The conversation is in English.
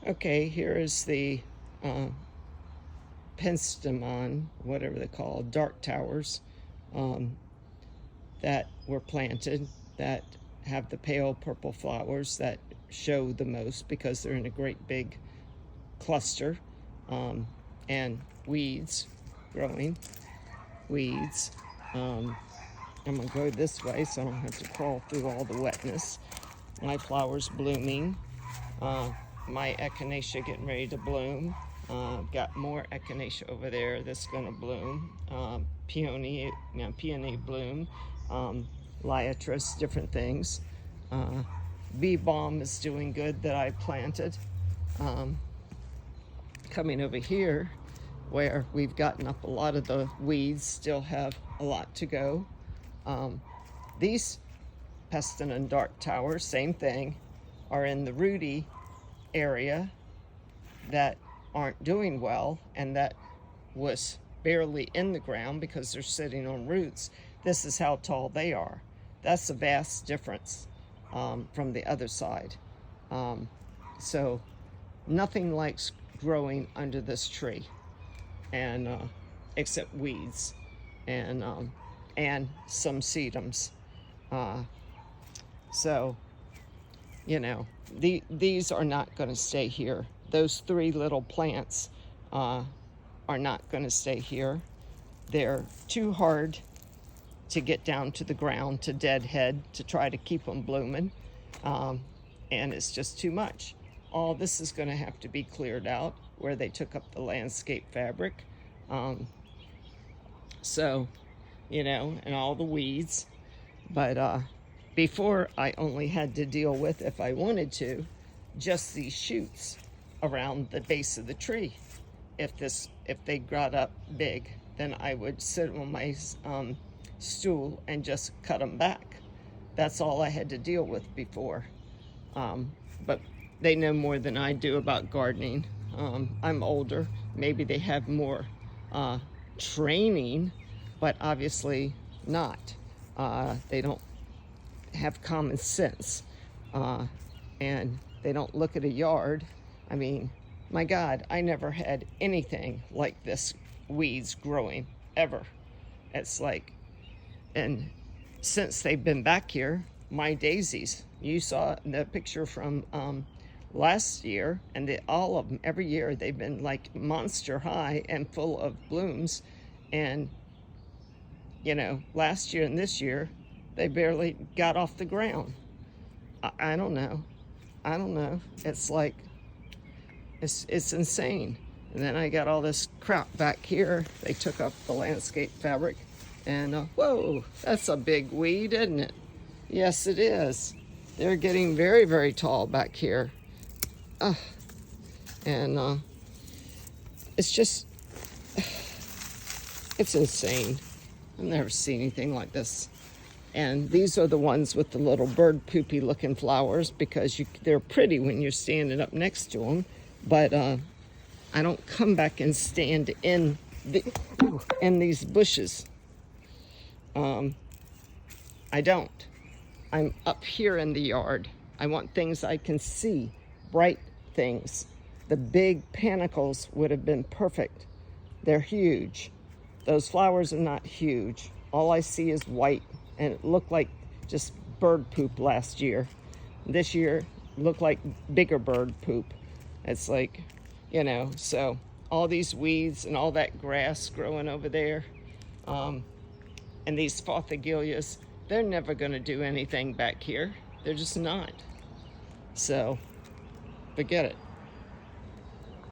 Okay, here is the penstemon, whatever they call dark towers, um, that were planted, that have the pale purple flowers that show the most because they're in a great big cluster, and weeds growing, weeds. I'm gonna go this way so I don't have to crawl through all the wetness. My flowers blooming. My echinacea getting ready to bloom. Got more echinacea over there that's gonna bloom. Peony bloom. Liatris, different things. Bee balm is doing good that I planted. Coming over here where we've gotten up a lot of the weeds, still have a lot to go. These pestin and dark towers, same thing, are in the rooty area that aren't doing well, and that was barely in the ground because they're sitting on roots. This is how tall they are. That's a vast difference from the other side. So nothing likes growing under this tree, and except weeds and some sedums. So, you know, these are not going to stay here. Those three little plants are not going to stay here. They're too hard to get down to the ground, to deadhead, to try to keep them blooming. And it's just too much. All this is going to have to be cleared out where they took up the landscape fabric. So, you know, and all the weeds. But before, I only had to deal with, if I wanted to, just these shoots around the base of the tree. If they got up big, then I would sit on my stool and just cut them back. That's all I had to deal with before. But they know more than I do about gardening. I'm older. Maybe they have more training, but obviously not. They don't have common sense, and they don't look at a yard. I mean, my God, I never had anything like this weeds growing, ever. It's like, and since they've been back here, my daisies, you saw the picture from last year, and all of them, every year, they've been like monster high and full of blooms. And, you know, last year and this year, they barely got off the ground. I don't know. I don't know. It's like, it's insane. And then I got all this crap back here. They took up the landscape fabric. And whoa, that's a big weed, isn't it? Yes, it is. They're getting very, very tall back here. And it's just, it's insane. I've never seen anything like this. And these are the ones with the little bird poopy looking flowers, because they're pretty when you're standing up next to them. But I don't come back and stand in these bushes. I don't. I'm up here in the yard. I want things I can see, bright things. The big panicles would have been perfect. They're huge. Those flowers are not huge. All I see is white, and it looked like just bird poop last year. This year, it looked like bigger bird poop. It's like, you know, so all these weeds and all that grass growing over there, and these fauthigilias, they're never going to do anything back here. They're just not. So, forget it.